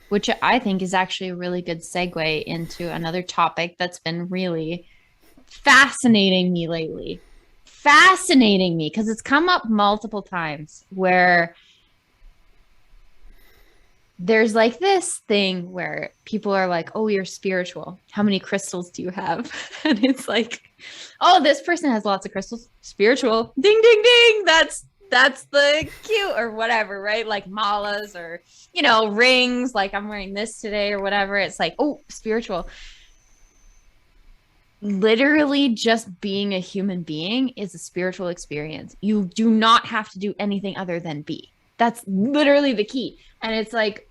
which I think is actually a really good segue into another topic that's been really fascinating me lately. Fascinating me because it's come up multiple times where there's like this thing where people are like, "Oh, you're spiritual. How many crystals do you have?" And it's like, "Oh, this person has lots of crystals. Spiritual. Ding ding ding. That's the cute or whatever, right? Like malas or, rings, like I'm wearing this today or whatever. It's like, "Oh, spiritual." Literally just being a human being is a spiritual experience. You do not have to do anything other than be. That's literally the key. And it's like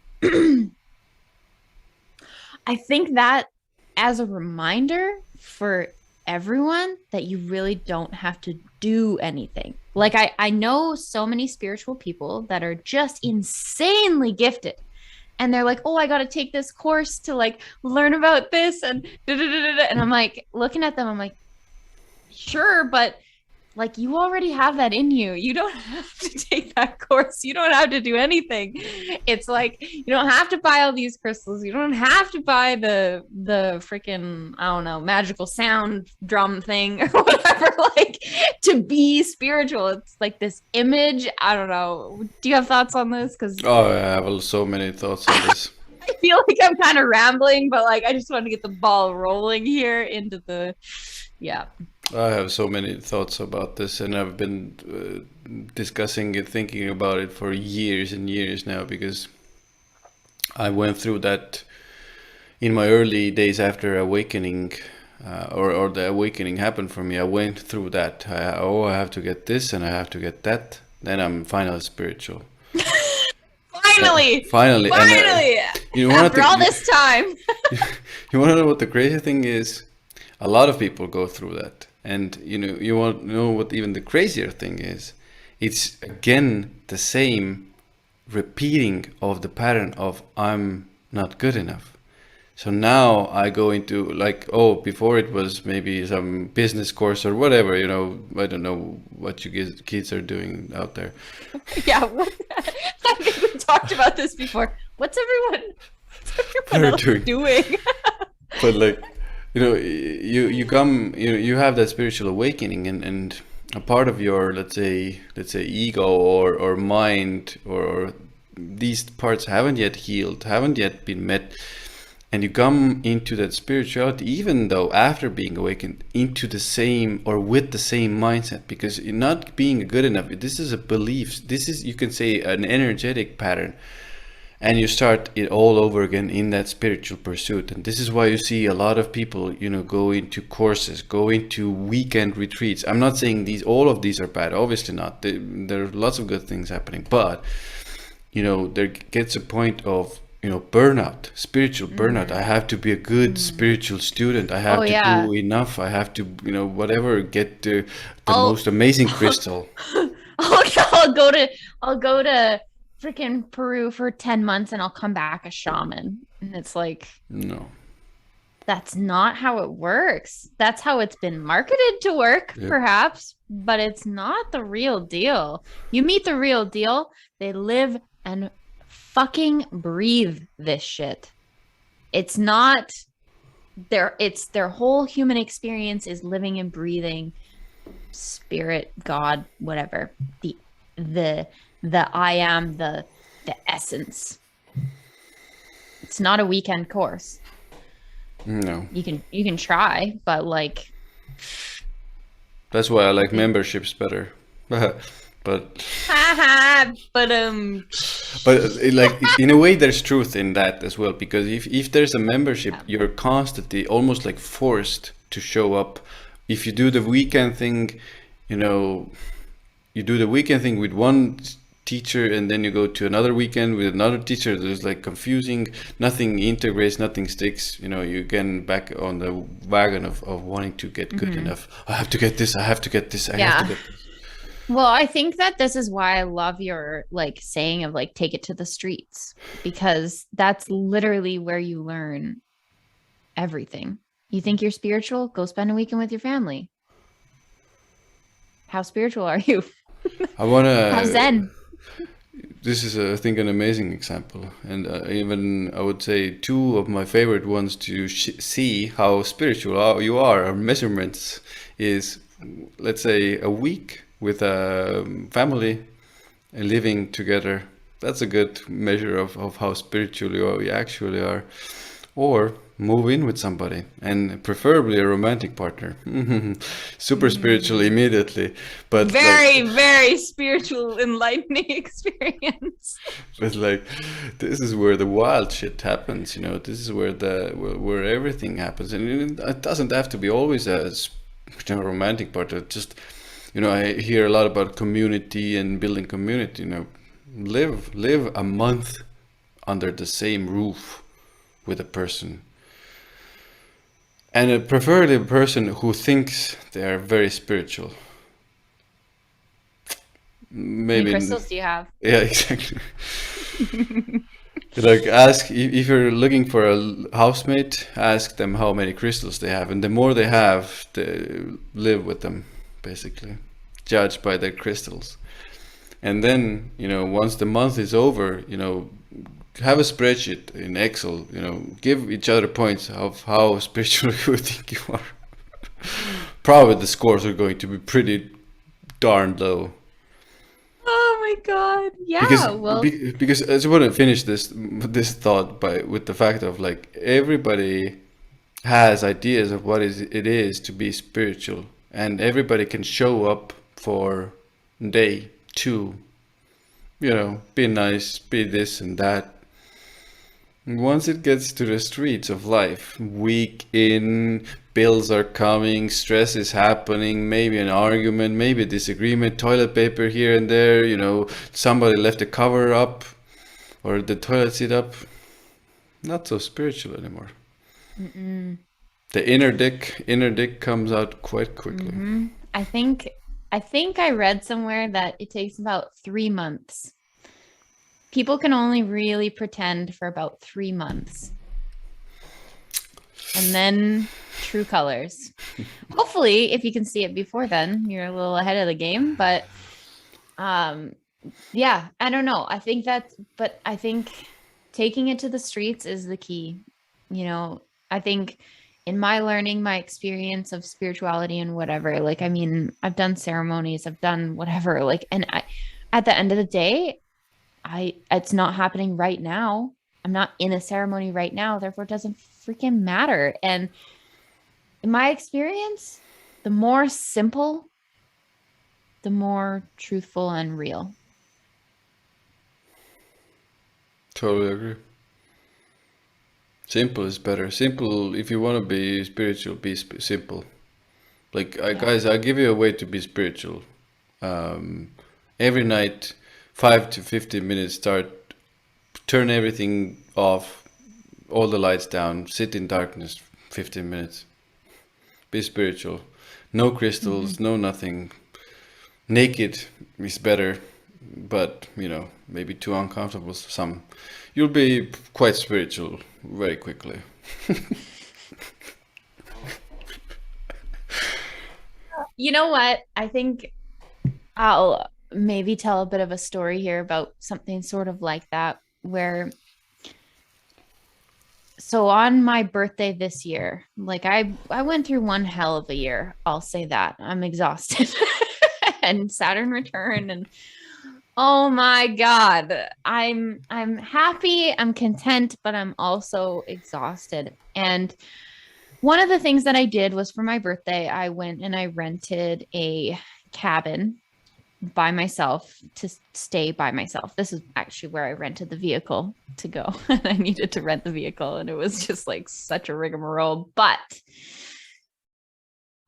I think that as a reminder for everyone that you really don't have to do anything. Like I know so many spiritual people that are just insanely gifted. And they're like, "Oh, I got to take this course to like learn about this and da, da, da, da, da." And I'm like looking at them, I'm like, "Sure, but like you already have that in you. You don't have to take that course. You don't have to do anything. It's like you don't have to buy all these crystals. You don't have to buy the freaking, I don't know, magical sound drum thing or whatever, like to be spiritual. It's like this image. I don't know. Do you have thoughts on this? Because Oh, I have so many thoughts on this. I feel like I'm kind of rambling, but like I just want to get the ball rolling here into the yeah. I have so many thoughts about this, and I've been discussing it, thinking about it for years and years now because I went through that in my early days after awakening, or the awakening happened for me. I went through that. I have to get this and I have to get that. Then I'm finally spiritual. Finally, Finally, and finally, you know what after all this time. you want to know what the crazy thing is? A lot of people go through that, and you want to know what even the crazier thing is? It's again the same repeating of the pattern of I'm not good enough. So now I go into like, oh, before it was maybe some business course or whatever, I don't know what you kids are doing out there. Yeah, I think we talked about this before. What's everyone They're else doing, doing? but like, you come, you have that spiritual awakening, and a part of your, let's say ego or mind or these parts haven't yet healed, haven't yet been met, and you come into that spirituality, even though after being awakened, into the same or with the same mindset, because you're not being good enough. This is a belief. This is, you can say, an energetic pattern, and you start it all over again in that spiritual pursuit. And this is why you see a lot of people, go into courses, go into weekend retreats. I'm not saying all of these are bad, obviously not. There are lots of good things happening, but there gets a point of burnout, spiritual burnout. I Mm, have to be a good mm. spiritual student. I Oh have to yeah. do enough. I have to, whatever, get the I'll, most amazing I'll crystal. I'll go to freaking Peru for 10 months and I'll come back a shaman. And it's like No. that's not how it works. That's how it's been marketed to work, Yep. perhaps, but it's not the real deal. You meet the real deal, they live and fucking breathe this shit. It's not it's their whole human experience is living and breathing spirit, God, whatever. The the I am the essence. It's not a weekend course. No. You can try, but like That's why I I like think memberships better. but haha, but like, in a way there's truth in that as well, because if there's a membership, yeah. you're constantly almost like forced to show up. If you do the weekend thing, you know you do the weekend thing with one teacher, and then you go to another weekend with another teacher. There's like confusing, nothing integrates, nothing sticks. You again back on the wagon of wanting to get good Hmm. enough. I have to get this, I have to get this, I have to Yeah. get this. Well, I think that this is why I love your like saying of like take it to the streets because that's literally where you learn everything. You think you're spiritual? Go spend a weekend with your family. How spiritual are you? I How wanna zen? this is, I think, an amazing example, and even I would say two of my favorite ones to see how spiritual you are measurements is, let's say, a week with a family and living together. That's a good measure of how spiritual you actually are. Or move in with somebody, and preferably a romantic partner. Super spiritual immediately, but Very, like, very spiritual, enlightening experience. but like, this is where the wild shit happens. This is where where everything happens, and it doesn't have to be always a romantic partner. Just, I hear a lot about community and building community. Live a month under the same roof with a person, and preferably a person who thinks they are very spiritual. How many Maybe crystals do you have? yeah, exactly. Like, ask if you're looking for a housemate, ask them how many crystals they have, and the more they have, they live with them, basically, judged by their crystals. And then, once the month is over, have a spreadsheet in Excel, give each other points of how spiritual you think you are. Probably the scores are going to be pretty darn low. Oh my God. Because Yeah. Well, because I just want to finish this thought with the fact of, like, everybody has ideas of what it is to be spiritual, and everybody can show up for day two, be nice, be this and that. Once it gets to the streets of life, week in, bills are coming, stress is happening, maybe an argument, maybe a disagreement, toilet paper here and there, somebody left the cover up or the toilet seat up. Not so spiritual anymore. The inner dick comes out quite quickly. I think I read somewhere that it takes about 3 months. People can only really pretend for about 3 months. And then true colors. Hopefully, if you can see it before then, you're a little ahead of the game. But yeah, I don't know. I think taking it to the streets is the key. I think in my learning, my experience of spirituality and whatever, like, I mean, I've done ceremonies, I've done whatever, like, and at the end of the day, it's not happening right now. I'm not in a ceremony right now, therefore it doesn't freaking matter. And in my experience, the more simple, the more truthful and real. Totally agree. Simple is better. Simple, if you want to be spiritual, be simple. Like, guys, I'll give you a way to be spiritual. Every night, 5 to 15 minutes, turn everything off, all the lights down, sit in darkness 15 minutes. Be spiritual. No crystals, no nothing. Naked is better, but, maybe too uncomfortable for some. You'll be quite spiritual very quickly. You know what? I think I'll maybe tell a bit of a story here about something sort of like that, where so on my birthday this year, like, I went through one hell of a year. I'll say that. I'm exhausted. And Saturn return, and oh my God, I'm happy, I'm content, but I'm also exhausted. And one of the things that I did was, for my birthday, I went and I rented a cabin by myself to stay by myself. This is actually where I rented the vehicle to go. And I needed to rent the vehicle, and it was just like such a rigmarole. But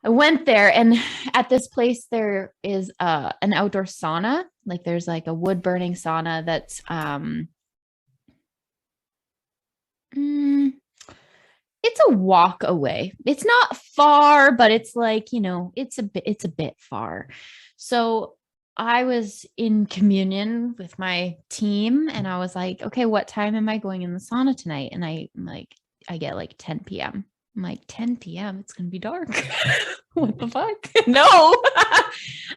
I went there, and at this place there is an outdoor sauna. Like, there's like a wood burning sauna that's it's a walk away. It's not far, but it's like, it's a bit far. So I was in communion with my team, and I was like, okay, what time am I going in the sauna tonight? And I get like 10 p.m. I'm like, 10 p.m. It's going to be dark. What the fuck? No.